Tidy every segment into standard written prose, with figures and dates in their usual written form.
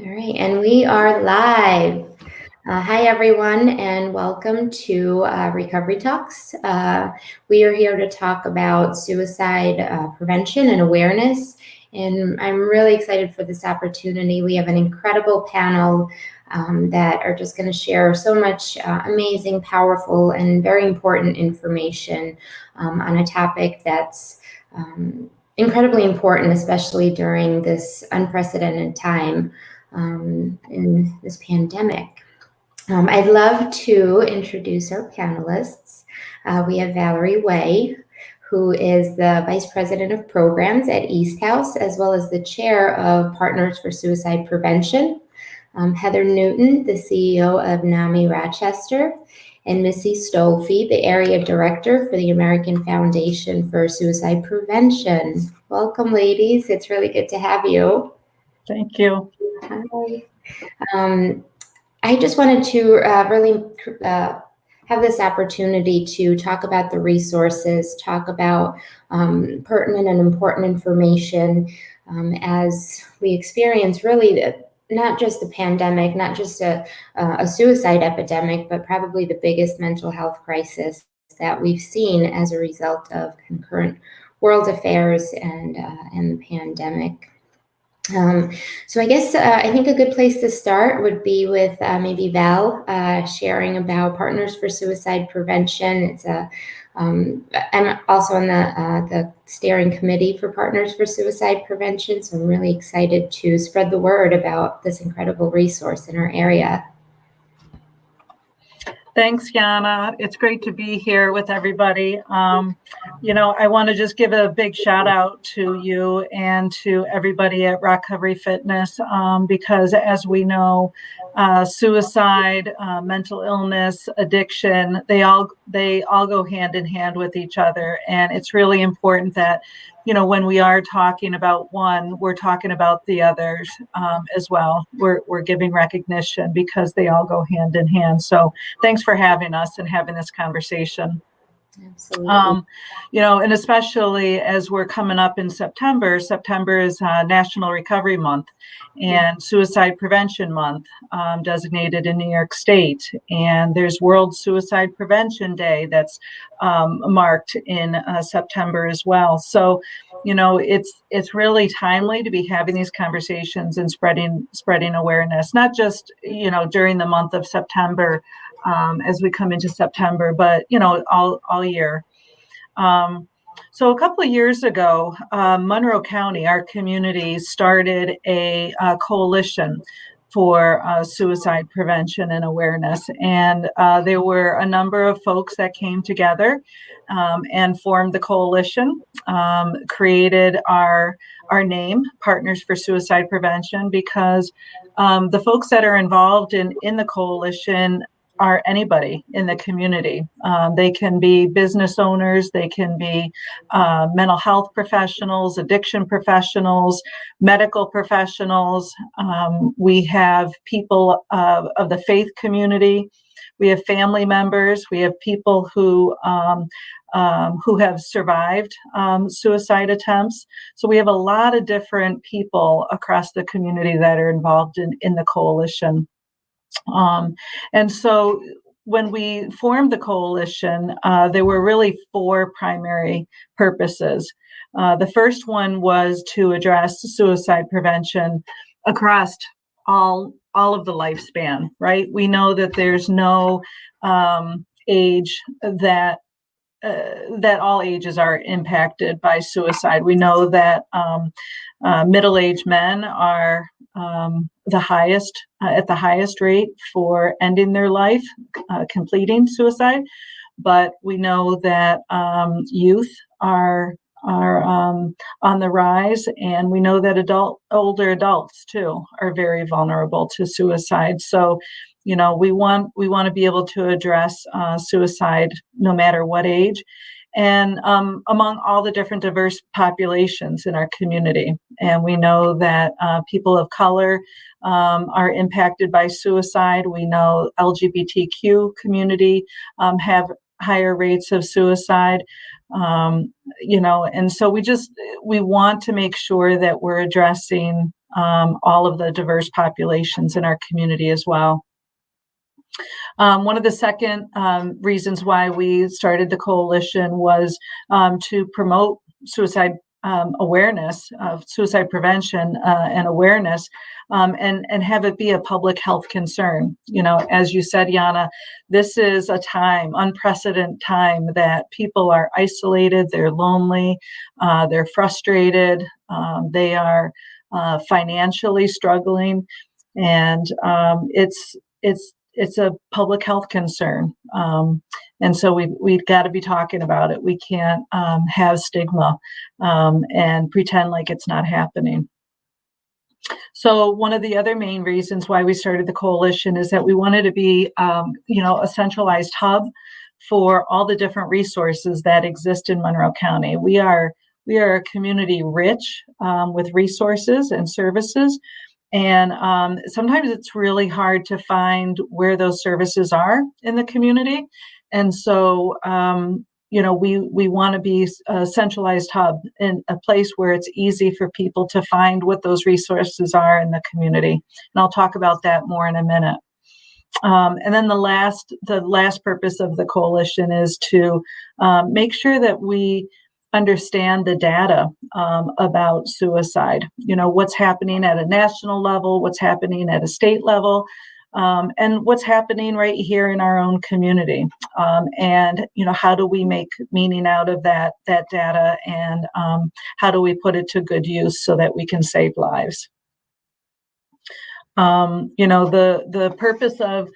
All right, and we are live. Hi, everyone, and welcome to Recovery Talks. We are here to talk about suicide prevention and awareness, and I'm really excited for this opportunity. We have an incredible panel that are just going to share so much amazing, powerful, and very important information on a topic that's incredibly important, especially during this unprecedented time in this pandemic. I'd love to introduce our panelists. We have Valerie Way, who is the Vice President of Programs at East House, as well as the Chair of Partners for Suicide Prevention. Heather Newton, the CEO of NAMI Rochester, and Missy Stolfi, the Area Director for the American Foundation for Suicide Prevention. Welcome, ladies. It's really good to have you. Thank you. Hi. I just wanted to really have this opportunity to talk about the resources, talk about pertinent and important information as we experience really not just the pandemic, not just a suicide epidemic, but probably the biggest mental health crisis that we've seen as a result of concurrent world affairs and the pandemic. So I guess I think a good place to start would be with maybe Val sharing about Partners for Suicide Prevention. It's I'm also on the steering committee for Partners for Suicide Prevention, so I'm really excited to spread the word about this incredible resource in our area. Thanks, Yana. It's great to be here with everybody. I want to just give a big shout out to you and to everybody at Recovery Fitness because, as we know, suicide, mental illness, addiction, they all go hand in hand with each other. And it's really important that, when we are talking about one, we're talking about the others as well. We're giving recognition because they all go hand in hand. So thanks for having us and having this conversation. Absolutely. And especially as we're coming up in September is National Recovery Month and Suicide Prevention Month, designated in New York State. And there's World Suicide Prevention Day that's marked in September as well. So, it's really timely to be having these conversations and spreading awareness, not just, during the month of September, as we come into September, but all year. So a couple of years ago, Monroe County, our community, started a coalition for suicide prevention and awareness, and there were a number of folks that came together and formed the coalition, created our name, Partners for Suicide Prevention, because the folks that are involved in the coalition are anybody in the community. They can be business owners, they can be mental health professionals, addiction professionals, medical professionals. We have people of the faith community. We have family members. We have people who have survived suicide attempts. So we have a lot of different people across the community that are involved in the coalition. And so when we formed the coalition, there were really four primary purposes. The first one was to address suicide prevention across all of the lifespan, right? We know that there's no age that all ages are impacted by suicide. We know that middle-aged men are at the highest rate for ending their life, completing suicide. But we know that youth are on the rise, and we know that older adults too are very vulnerable to suicide. So, we want to be able to address suicide no matter what age, and among all the different diverse populations in our community. And we know that people of color are impacted by suicide. We know LGBTQ community have higher rates of suicide, and so we want to make sure that we're addressing all of the diverse populations in our community as well. One of the second reasons why we started the coalition was to promote suicide awareness, of suicide prevention and awareness, and have it be a public health concern. You know, as you said, Yana, this is a time, unprecedented time, that people are isolated, they're lonely, they're frustrated, they are financially struggling, and it's a public health concern. And so we've got to be talking about it. We can't have stigma and pretend like it's not happening. So one of the other main reasons why we started the coalition is that we wanted to be, a centralized hub for all the different resources that exist in Monroe County. We are a community rich with resources and services. And sometimes it's really hard to find where those services are in the community. And so, we want to be a centralized hub, in a place where it's easy for people to find what those resources are in the community. And I'll talk about that more in a minute. And then the last purpose of the coalition is to make sure that we understand the data about suicide, what's happening at a national level, what's happening at a state level, and what's happening right here in our own community. And, how do we make meaning out of that data, and how do we put it to good use so that we can save lives? The purpose of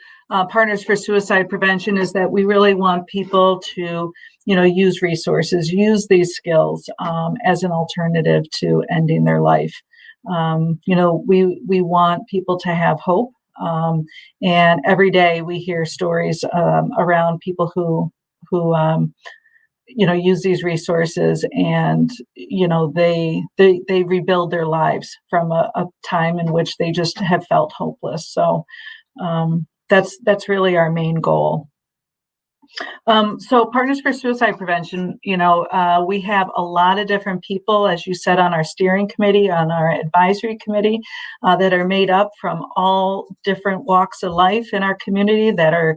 Partners for Suicide Prevention is that we really want people to, use resources, use these skills as an alternative to ending their life. We want people to have hope. And every day we hear stories around people who use these resources, and they rebuild their lives from a time in which they just have felt hopeless. So that's really our main goal. So Partners for Suicide Prevention, we have a lot of different people, as you said, on our steering committee, on our advisory committee, that are made up from all different walks of life in our community, that are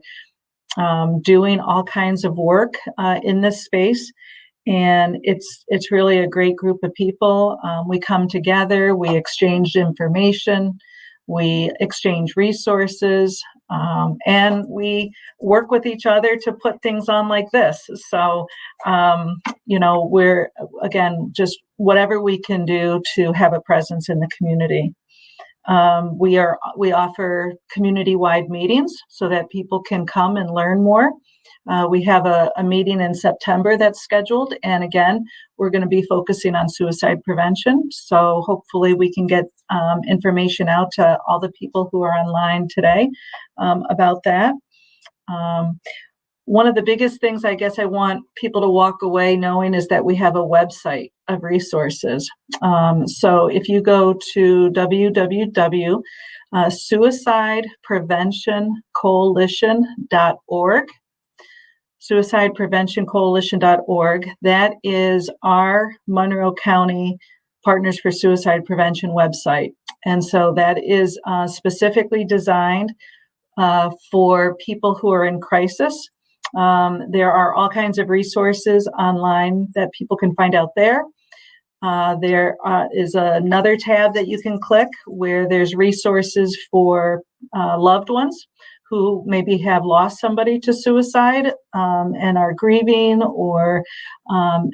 doing all kinds of work in this space. And it's really a great group of people. We come together, we exchange information, we exchange resources, and we work with each other to put things on like this. So, we're, again, just whatever we can do to have a presence in the community. We offer community-wide meetings so that people can come and learn more. We have a meeting in September that's scheduled, and again, we're going to be focusing on suicide prevention. So hopefully we can get information out to all the people who are online today about that. One of the biggest things I guess I want people to walk away knowing is that we have a website of resources. So if you go to www.suicidepreventioncoalition.org, suicidepreventioncoalition.org, that is our Monroe County Partners for Suicide Prevention website. And so that is specifically designed for people who are in crisis. There are all kinds of resources online that people can find out there. There is another tab that you can click where there's resources for loved ones who maybe have lost somebody to suicide and are grieving or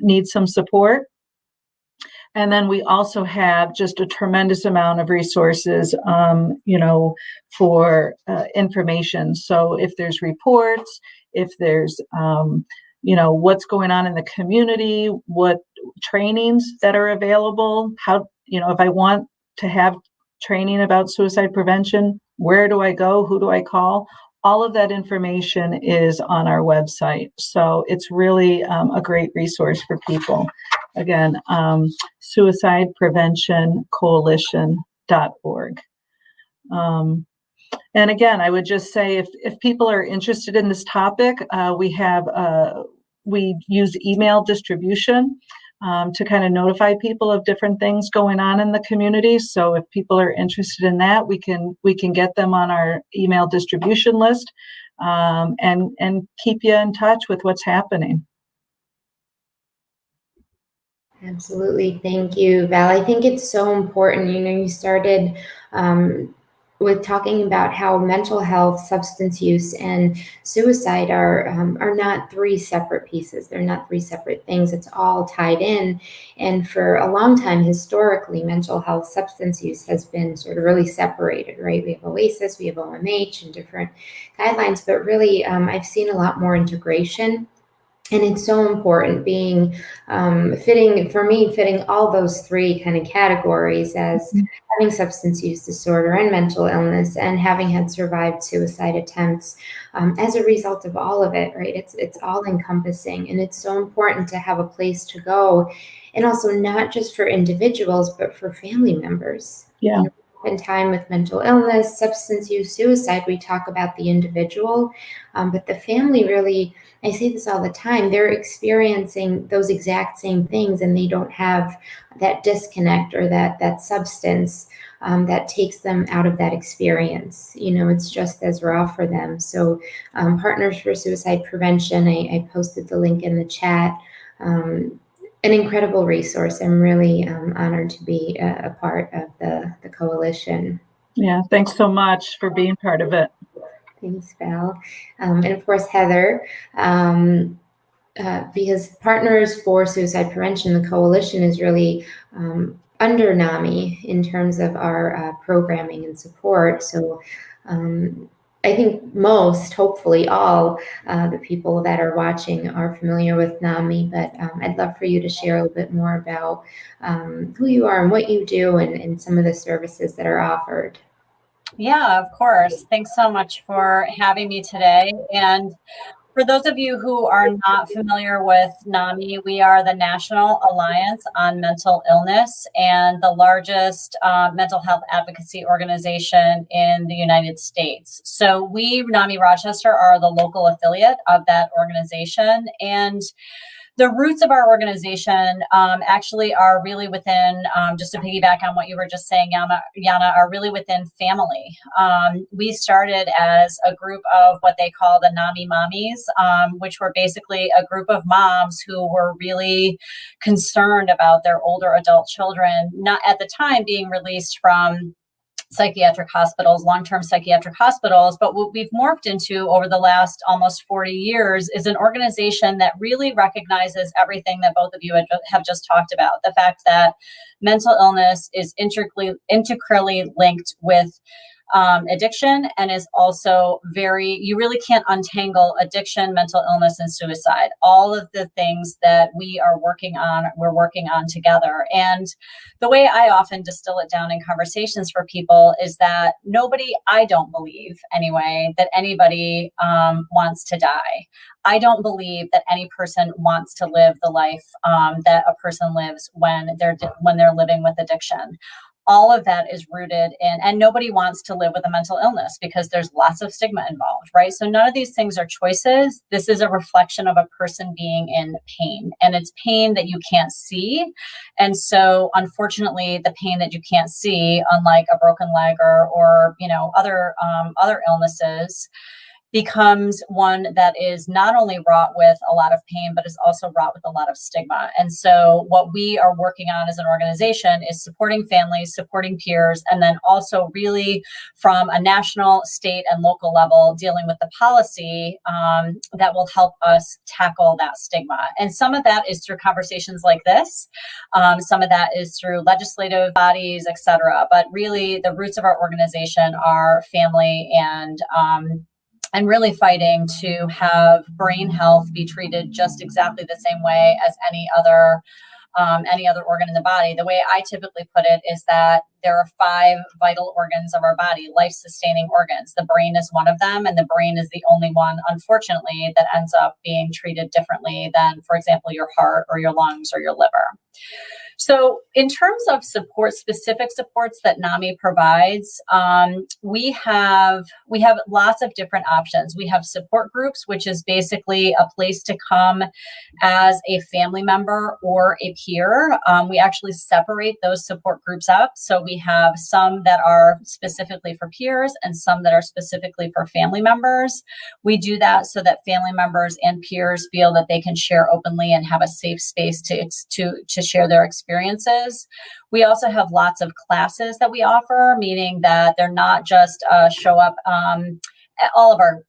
need some support. And then we also have just a tremendous amount of resources, for information. So if there's reports, if there's, what's going on in the community, what trainings that are available, how, if I want to have training about suicide prevention, where do I go? Who do I call? All of that information is on our website. So it's really a great resource for people. Again, suicidepreventioncoalition.org. And again, I would just say if people are interested in this topic, we use email distribution. to kind of notify people of different things going on in the community. So if people are interested in that, we can get them on our email distribution list, and keep you in touch with what's happening. Absolutely. Thank you, Val. I think it's so important. You started with talking about how mental health, substance use, and suicide are not three separate pieces. They're not three separate things. It's all tied in. And for a long time, historically, mental health, substance use has been sort of really separated, right? We have OASIS, we have OMH, and different guidelines, but really, I've seen a lot more integration. And it's so important being fitting all those three kind of categories as having substance use disorder and mental illness and having had survived suicide attempts as a result of all of it, right? It's all encompassing, and it's so important to have a place to go, and also not just for individuals, but for family members. Yeah. In time with mental illness, substance use, suicide, we talk about the individual, but the family really, I say this all the time, they're experiencing those exact same things, and they don't have that disconnect or that substance that takes them out of that experience. It's just as raw for them. So Partners for Suicide Prevention, I posted the link in the chat. An incredible resource. I'm really honored to be a part of the coalition. Yeah, thanks so much for being part of it. Thanks, Val. And of course, Heather, because Partners for Suicide Prevention, the coalition, is really under NAMI in terms of our programming and support. So I think most, hopefully all, the people that are watching are familiar with NAMI, but I'd love for you to share a little bit more about who you are and what you do and some of the services that are offered. Yeah, of course. Thanks so much for having me today. And for those of you who are not familiar with NAMI, we are the National Alliance on Mental Illness and the largest mental health advocacy organization in the United States. So we, NAMI Rochester, are the local affiliate of that organization. And the roots of our organization actually are really within, just to piggyback on what you were just saying, Yana, are really within family. We started as a group of what they call the NAMI Mommies, which were basically a group of moms who were really concerned about their older adult children, not at the time being released from psychiatric hospitals, long-term psychiatric hospitals. But what we've morphed into over the last almost 40 years is an organization that really recognizes everything that both of you have just talked about. The fact that mental illness is integrally linked with addiction, and is also you really can't untangle addiction, mental illness, and suicide. All of the things that we're working on together. And the way I often distill it down in conversations for people is that I don't believe anyway, that anybody wants to die. I don't believe that any person wants to live the life that a person lives when they're living with addiction. All of that is rooted in, and nobody wants to live with a mental illness because there's lots of stigma involved, right? So none of these things are choices. This is a reflection of a person being in pain, and it's pain that you can't see. And so unfortunately, the pain that you can't see, unlike a broken leg or other illnesses, becomes one that is not only wrought with a lot of pain, but is also wrought with a lot of stigma. And so what we are working on as an organization is supporting families, supporting peers, and then also really from a national, state, and local level, dealing with the policy that will help us tackle that stigma. And some of that is through conversations like this. Some of that is through legislative bodies, et cetera. But really the roots of our organization are family and really fighting to have brain health be treated just exactly the same way as any other organ in the body. The way I typically put it is that there are 5 vital organs of our body, life-sustaining organs. The brain is one of them, and the brain is the only one, unfortunately, that ends up being treated differently than, for example, your heart or your lungs or your liver. So in terms of support, specific supports that NAMI provides, we have lots of different options. We have support groups, which is basically a place to come as a family member or a peer. We actually separate those support groups up. So we have some that are specifically for peers and some that are specifically for family members. We do that so that family members and peers feel that they can share openly and have a safe space to share their experiences. We also have lots of classes that we offer, meaning that they're not just show up. All of our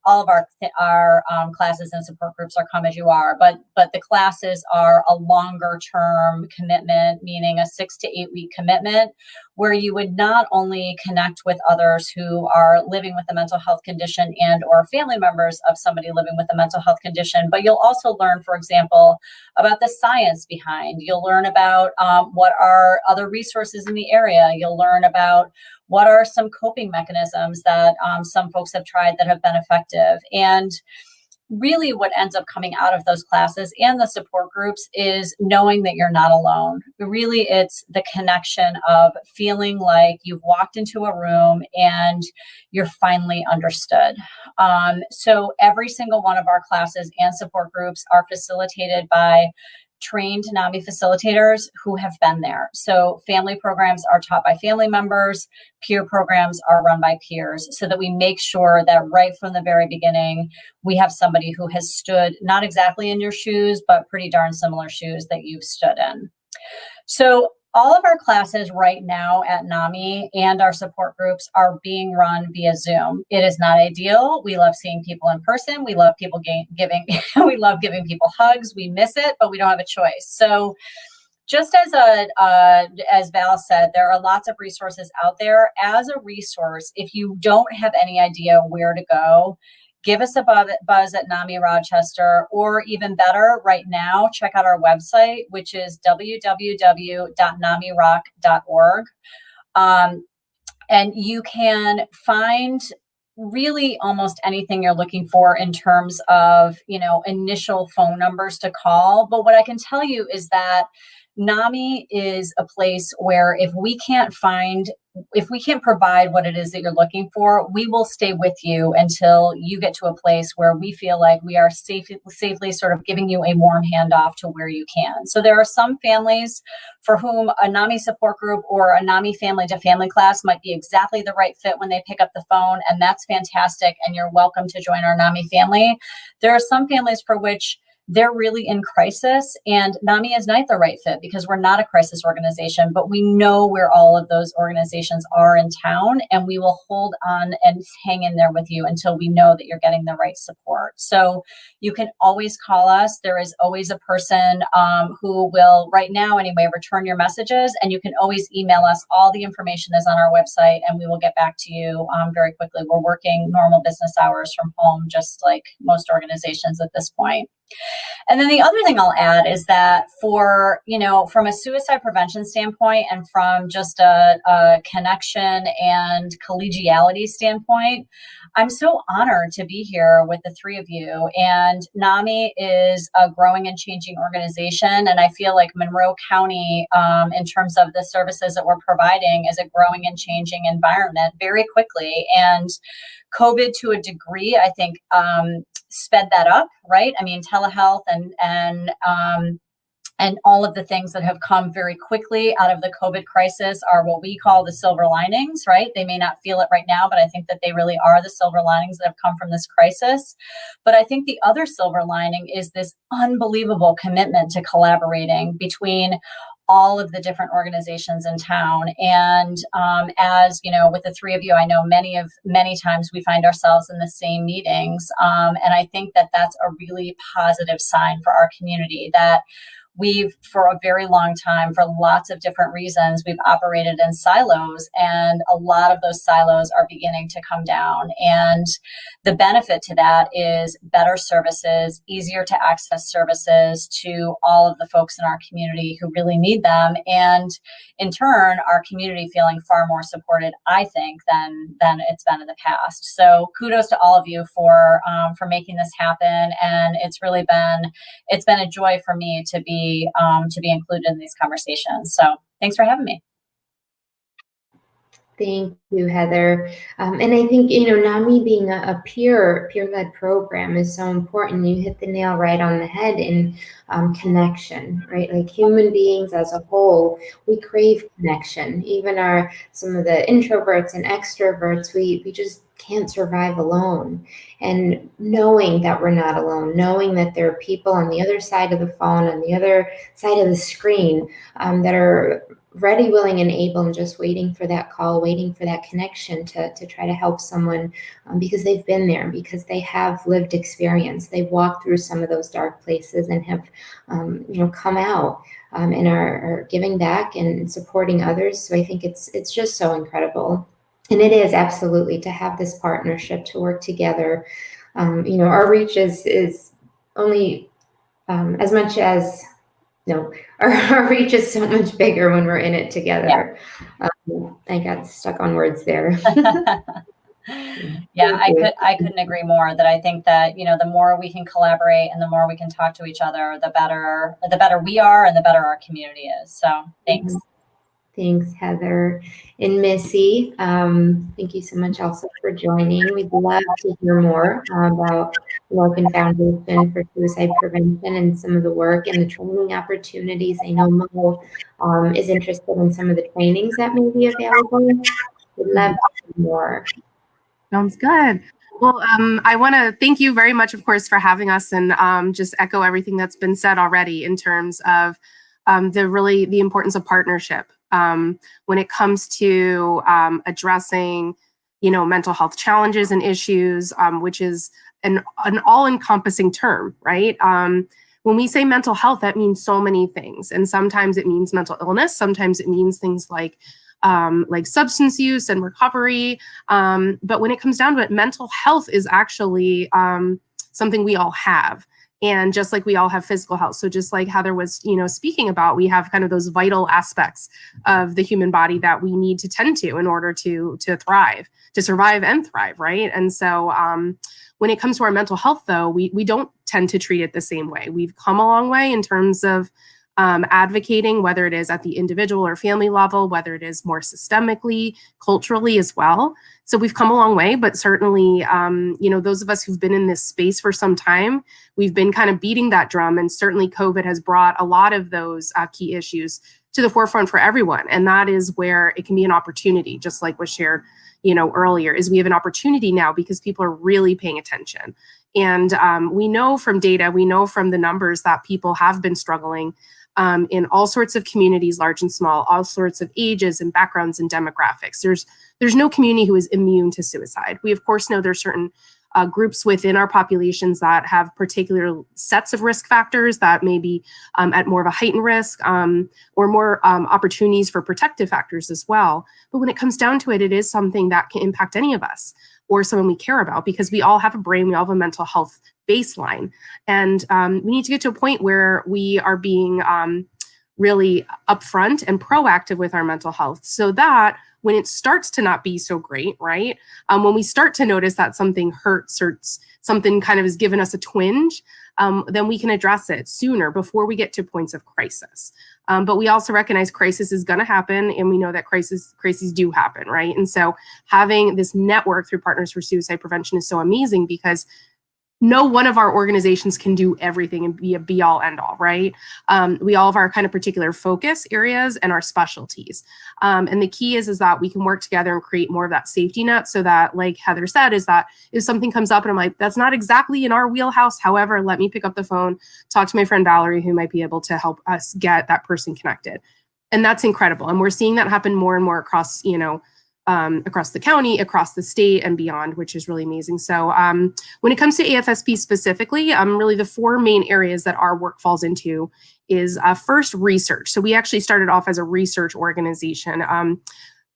classes and support groups are come as you are, but the classes are a longer term commitment, meaning a 6 to 8 week commitment, where you would not only connect with others who are living with a mental health condition and or family members of somebody living with a mental health condition, but you'll also learn, for example, about the science behind. You'll learn about what are other resources in the area. You'll learn about what are some coping mechanisms that some folks have tried that have been effective. And really what ends up coming out of those classes and the support groups is knowing that you're not alone. Really, it's the connection of feeling like you've walked into a room and you're finally understood. So every single one of our classes and support groups are facilitated by trained NAMI facilitators who have been there. So family programs are taught by family members, peer programs are run by peers, so that we make sure that right from the very beginning, we have somebody who has stood not exactly in your shoes, but pretty darn similar shoes that you've stood in. So all of our classes right now at NAMI and our support groups are being run via Zoom. It is not ideal. We love seeing people in person. We love people giving we love giving people hugs. We miss it, but we don't have a choice. So just as Val said, there are lots of resources out there. As a resource, if you don't have any idea where to go, give us a buzz at NAMI Rochester, or even better, right now, check out our website, which is www.namirock.org. And you can find really almost anything you're looking for in terms of, initial phone numbers to call. But what I can tell you is that NAMI is a place where if we can't provide what it is that you're looking for, we will stay with you until you get to a place where we feel like we are safely sort of giving you a warm handoff to where you can. So there are some families for whom a NAMI support group or a NAMI family to family class might be exactly the right fit when they pick up the phone, and that's fantastic, and you're welcome to join our NAMI family. There are some families for which they're really in crisis, and NAMI is not the right fit because we're not a crisis organization, but we know where all of those organizations are in town, and we will hold on and hang in there with you until we know that you're getting the right support. So you can always call us. There is always a person who will, right now anyway, return your messages, and you can always email us. All the information is on our website, and we will get back to you very quickly. We're working normal business hours from home, just like most organizations at this point. And then the other thing I'll add is that from a suicide prevention standpoint and from just a connection and collegiality standpoint, I'm so honored to be here with the three of you. And NAMI is a growing and changing organization. And I feel like Monroe County, in terms of the services that we're providing, is a growing and changing environment very quickly. And COVID, to a degree, I think, sped that up, right? I mean, telehealth and all of the things that have come very quickly out of the COVID crisis are what we call the silver linings, right? They may not feel it right now, but I think that they really are the silver linings that have come from this crisis. But I think the other silver lining is this unbelievable commitment to collaborating between all of the different organizations in town. And as you know, with the three of you, I know many times we find ourselves in the same meetings. And I think that that's a really positive sign for our community, that we've, for a very long time, for lots of different reasons, we've operated in silos, and a lot of those silos are beginning to come down. And the benefit to that is better services, easier to access services to all of the folks in our community who really need them. And in turn, our community feeling far more supported, I think, than it's been in the past. So kudos to all of you for making this happen. And it's been a joy for me to be be included in these conversations. So thanks for having me. Thank you, Heather. And I think, NAMI being a peer-led program is so important. You hit the nail right on the head in connection, right? Like human beings as a whole, we crave connection. Even some of the introverts and extroverts, we just can't survive alone. And knowing that we're not alone, knowing that there are people on the other side of the phone, on the other side of the screen, that are ready, willing, and able, and just waiting for that call, waiting for that connection to try to help someone, because they've been there, because they have lived experience. They've walked through some of those dark places and have, come out and are giving back and supporting others. So I think it's just so incredible. And it is absolutely to have this partnership, to work together. Our reach is only as much as, our reach is so much bigger when we're in it together. Yeah. I got stuck on words there. Yeah, I couldn't agree more. That I think that, the more we can collaborate and the more we can talk to each other, the better we are and the better our community is. So thanks. Mm-hmm. Thanks, Heather. And Missy, thank you so much also for joining. We'd love to hear more about the Logan Foundation for Suicide Prevention and some of the work and the training opportunities. I know Mo is interested in some of the trainings that may be available. We'd love to hear more. Sounds good. Well, I want to thank you very much, of course, for having us, and just echo everything that's been said already in terms of the importance of partnership. When it comes to addressing, mental health challenges and issues, which is an all-encompassing term, right? When we say mental health, that means so many things. And sometimes it means mental illness. Sometimes it means things like substance use and recovery. But when it comes down to it, mental health is actually something we all have. And just like we all have physical health. So just like Heather was, speaking about, we have kind of those vital aspects of the human body that we need to tend to in order to thrive, to survive and thrive, right? And so when it comes to our mental health, though, we don't tend to treat it the same way. We've come a long way in terms of advocating, whether it is at the individual or family level, whether it is more systemically, culturally as well. So we've come a long way, but certainly, those of us who've been in this space for some time, we've been kind of beating that drum. And certainly COVID has brought a lot of those key issues to the forefront for everyone. And that is where it can be an opportunity, just like was shared, earlier, is we have an opportunity now because people are really paying attention. And we know from data, we know from the numbers that people have been struggling in all sorts of communities, large and small, all sorts of ages and backgrounds and demographics. There's no community who is immune to suicide. We, of course, know there's certain groups within our populations that have particular sets of risk factors that may be at more of a heightened risk, or more opportunities for protective factors as well. But when it comes down to it, it is something that can impact any of us or someone we care about, because we all have a brain, we all have a mental health baseline. And we need to get to a point where we are being really upfront and proactive with our mental health, so that when it starts to not be so great, right? When we start to notice that something hurts or something kind of has given us a twinge, then we can address it sooner before we get to points of crisis. But we also recognize crisis is going to happen, and we know that crises do happen, right? And so having this network through Partners for Suicide Prevention is so amazing, because no one of our organizations can do everything and be a be all end all, right? We all have our kind of particular focus areas and our specialties. And the key is that we can work together and create more of that safety net, so that, like Heather said, is that if something comes up and I'm like, that's not exactly in our wheelhouse, however, let me pick up the phone, talk to my friend Valerie, who might be able to help us get that person connected. And that's incredible. And we're seeing that happen more and more across, across the county, across the state, and beyond, which is really amazing. So when it comes to AFSP specifically, really the four main areas that our work falls into is first, research. So we actually started off as a research organization.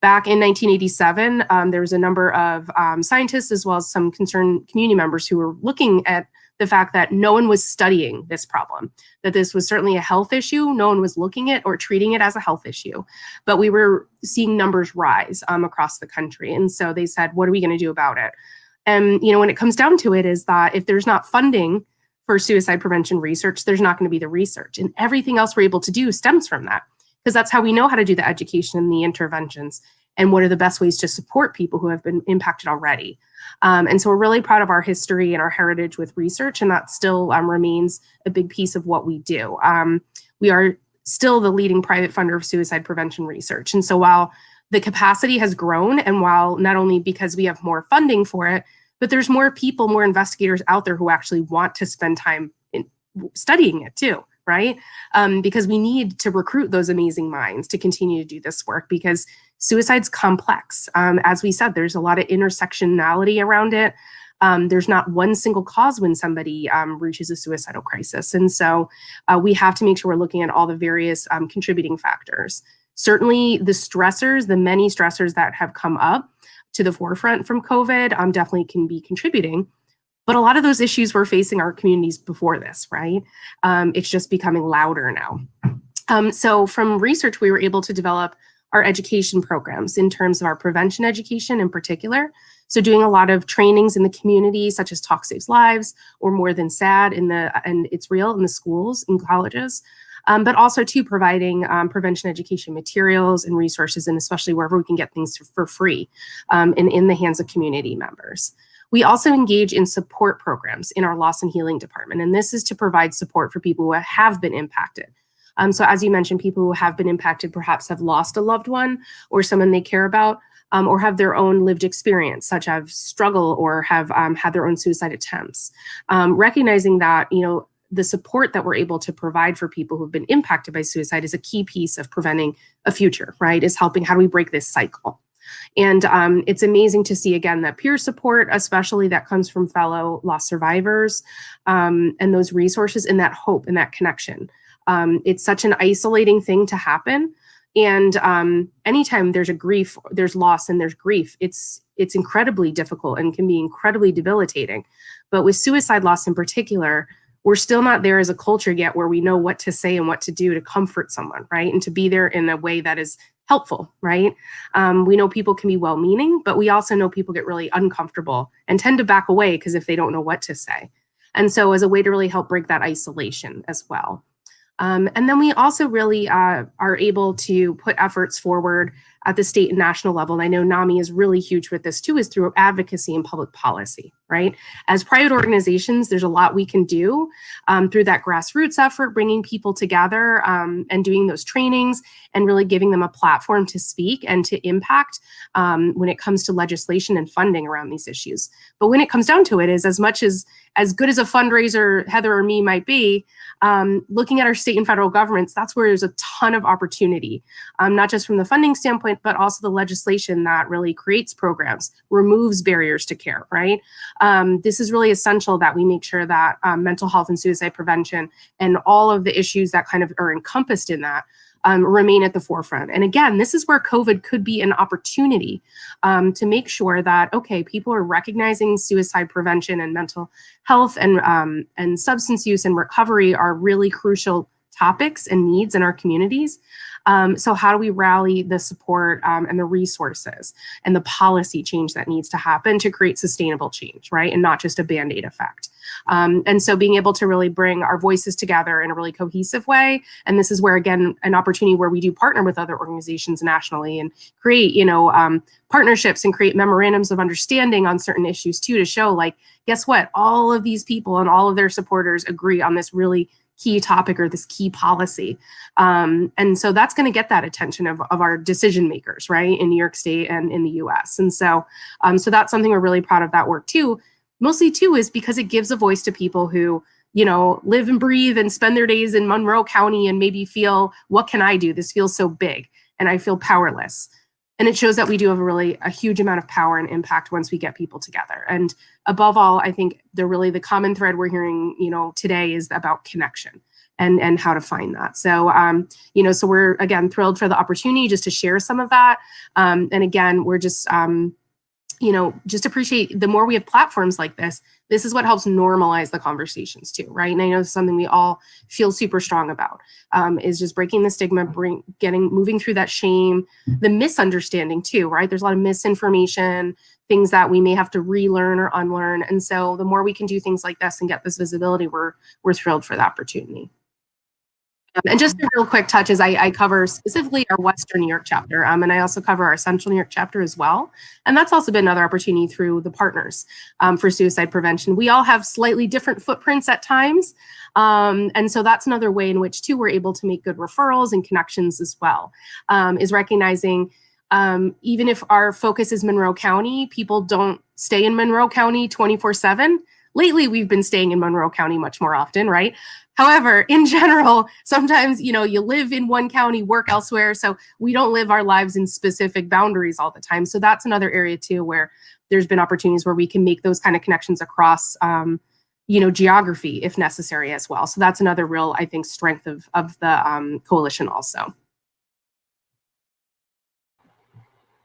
Back in 1987, there was a number of scientists, as well as some concerned community members, who were looking at the fact that no one was studying this problem, that this was certainly a health issue. No one was looking at or treating it as a health issue, but we were seeing numbers rise across the country. And so they said, what are we going to do about it? And, when it comes down to it, is that if there's not funding for suicide prevention research, there's not going to be the research. And everything else we're able to do stems from that, because that's how we know how to do the education and the interventions and what are the best ways to support people who have been impacted already. And so we're really proud of our history and our heritage with research, and that still remains a big piece of what we do. We are still the leading private funder of suicide prevention research. And so while the capacity has grown, and while not only because we have more funding for it, but there's more people, more investigators out there who actually want to spend time in studying it too, right? Because we need to recruit those amazing minds to continue to do this work, because suicide's complex. As we said, there's a lot of intersectionality around it. There's not one single cause when somebody reaches a suicidal crisis. And so we have to make sure we're looking at all the various contributing factors. Certainly the stressors, the many stressors that have come up to the forefront from COVID definitely can be contributing. But a lot of those issues were facing our communities before this, right? It's just becoming louder now. So from research, we were able to develop our education programs in terms of our prevention education in particular. So doing a lot of trainings in the community, such as Talk Saves Lives or More Than Sad and It's Real in the schools and colleges. But also too providing prevention education materials and resources, and especially wherever we can get things for free in the hands of community members. We also engage in support programs in our loss and healing department, and this is to provide support for people who have been impacted. So as you mentioned, people who have been impacted perhaps have lost a loved one or someone they care about, or have their own lived experience, such as struggle or have had their own suicide attempts. Recognizing that, the support that we're able to provide for people who've been impacted by suicide is a key piece of preventing a future, right? Is helping, how do we break this cycle? And it's amazing to see, again, that peer support, especially that comes from fellow loss survivors, and those resources and that hope and that connection. It's such an isolating thing to happen. And anytime there's there's loss and there's grief, it's incredibly difficult and can be incredibly debilitating. But with suicide loss in particular, we're still not there as a culture yet where we know what to say and what to do to comfort someone, right? And to be there in a way that is helpful, right? We know people can be well-meaning, but we also know people get really uncomfortable and tend to back away because if they don't know what to say. And so as a way to really help break that isolation as well. And then we also really are able to put efforts forward at the state and national level. And I know NAMI is really huge with this too, is through advocacy and public policy, right? As private organizations, there's a lot we can do through that grassroots effort, bringing people together and doing those trainings and really giving them a platform to speak and to impact when it comes to legislation and funding around these issues. But when it comes down to it, is as good as a fundraiser Heather or me might be, looking at our state and federal governments, that's where there's a ton of opportunity, not just from the funding standpoint, but also the legislation that really creates programs, removes barriers to care, right? This is really essential that we make sure that mental health and suicide prevention and all of the issues that kind of are encompassed in that remain at the forefront. And again, this is where COVID could be an opportunity to make sure that, okay, people are recognizing suicide prevention and mental health and substance use and recovery are really crucial topics and needs in our communities. So how do we rally the support and the resources and the policy change that needs to happen to create sustainable change, right? And not just a Band-Aid effect. And so being able to really bring our voices together in a really cohesive way. And this is where, again, an opportunity where we do partner with other organizations nationally and create, partnerships and create memorandums of understanding on certain issues too, to show like, guess what? All of these people and all of their supporters agree on this really key topic or this key policy. And so that's going to get that attention of our decision makers, right, in New York State and in the US. And so, so that's something we're really proud of that work too. Mostly too is because it gives a voice to people who, live and breathe and spend their days in Monroe County and maybe feel, what can I do? This feels so big and I feel powerless. And it shows that we do have a huge amount of power and impact once we get people together. And above all, I think the common thread we're hearing, today is about connection and how to find that. So, so we're, again, thrilled for the opportunity just to share some of that. And again, we're just, just appreciate the more we have platforms like this is what helps normalize the conversations too, right? And I know it's something we all feel super strong about, is just breaking the stigma, moving through that shame, the misunderstanding too, right? There's a lot of misinformation, things that we may have to relearn or unlearn. And so the more we can do things like this and get this visibility, we're thrilled for the opportunity. And just a real quick touch is I cover specifically our Western New York chapter, and I also cover our Central New York chapter as well. And that's also been another opportunity through the partners for suicide prevention. We all have slightly different footprints at times. And so that's another way in which too we're able to make good referrals and connections as well, is recognizing even if our focus is Monroe County, people don't stay in Monroe County 24/7. Lately, we've been staying in Monroe County much more often, right? However, in general, sometimes, you live in one county, work elsewhere. So we don't live our lives in specific boundaries all the time. So that's another area too, where there's been opportunities where we can make those kind of connections across, geography if necessary as well. So that's another real, I think, strength of the coalition also.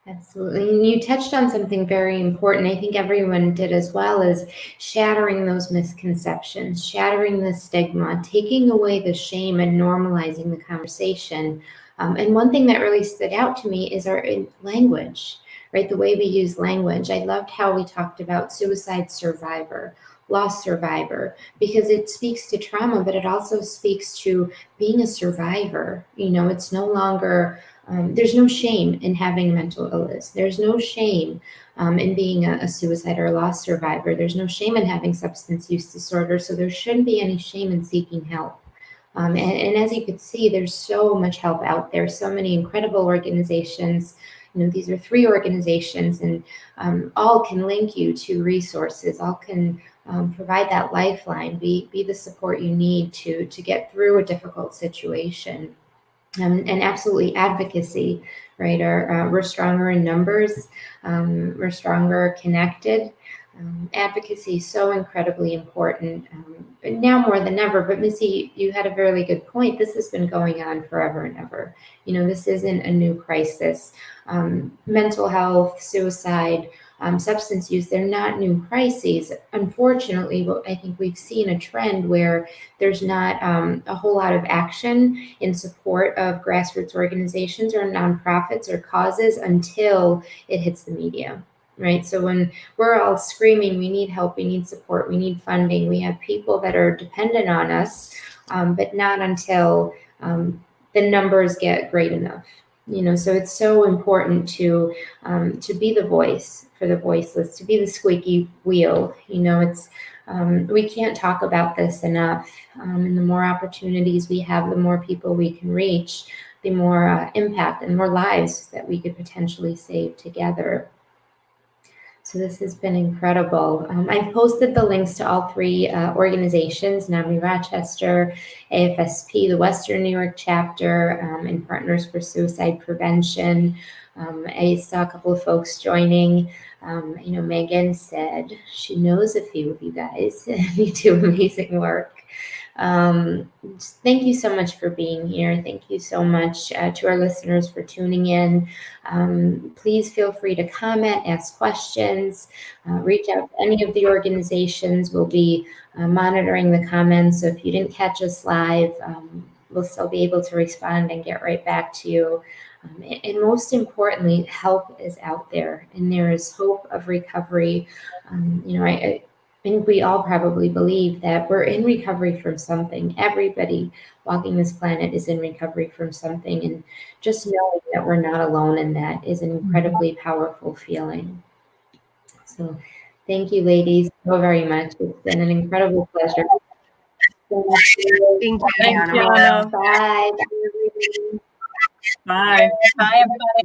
Absolutely. And you touched on something very important. I think everyone did as well, is shattering those misconceptions, shattering the stigma, taking away the shame and normalizing the conversation. And one thing that really stood out to me is our language, right? The way we use language. I loved how we talked about suicide survivor, loss survivor, because it speaks to trauma, but it also speaks to being a survivor. It's no longer... there's no shame in having a mental illness. There's no shame in being a suicide or a loss survivor. There's no shame in having substance use disorder. So there shouldn't be any shame in seeking help. And as you could see, there's so much help out there, so many incredible organizations. These are 3 organizations, and all can link you to resources, all can provide that lifeline, be the support you need to get through a difficult situation. And absolutely advocacy, right? We're stronger in numbers. We're stronger connected. Advocacy is so incredibly important now more than ever. But Missy, you had a really good point. This has been going on forever and ever. This isn't a new crisis. Mental health, suicide, substance use, they're not new crises. Unfortunately, I think we've seen a trend where there's not a whole lot of action in support of grassroots organizations or nonprofits or causes until it hits the media, right? So when we're all screaming, we need help, we need support, we need funding, we have people that are dependent on us, but not until the numbers get great enough. So it's so important to be the voice for the voiceless, to be the squeaky wheel. It's we can't talk about this enough. And the more opportunities we have, the more people we can reach, the more impact and more lives that we could potentially save together. So this has been incredible. I've posted the links to all 3 organizations, NAMI Rochester, AFSP, the Western New York chapter, and Partners for Suicide Prevention. I saw a couple of folks joining. Megan said she knows a few of you guys. You do amazing work. Thank you so much for being here. Thank you so much to our listeners for tuning in. Please feel free to comment, ask questions, reach out to any of the organizations. We'll be monitoring the comments. So if you didn't catch us live, we'll still be able to respond and get right back to you. And most importantly, help is out there, and there is hope of recovery. I think we all probably believe that we're in recovery from something. Everybody walking this planet is in recovery from something. And just knowing that we're not alone in that is an incredibly powerful feeling. So thank you, ladies, so very much. It's been an incredible pleasure. Thank you, Anna. Bye. Bye. Bye, everybody.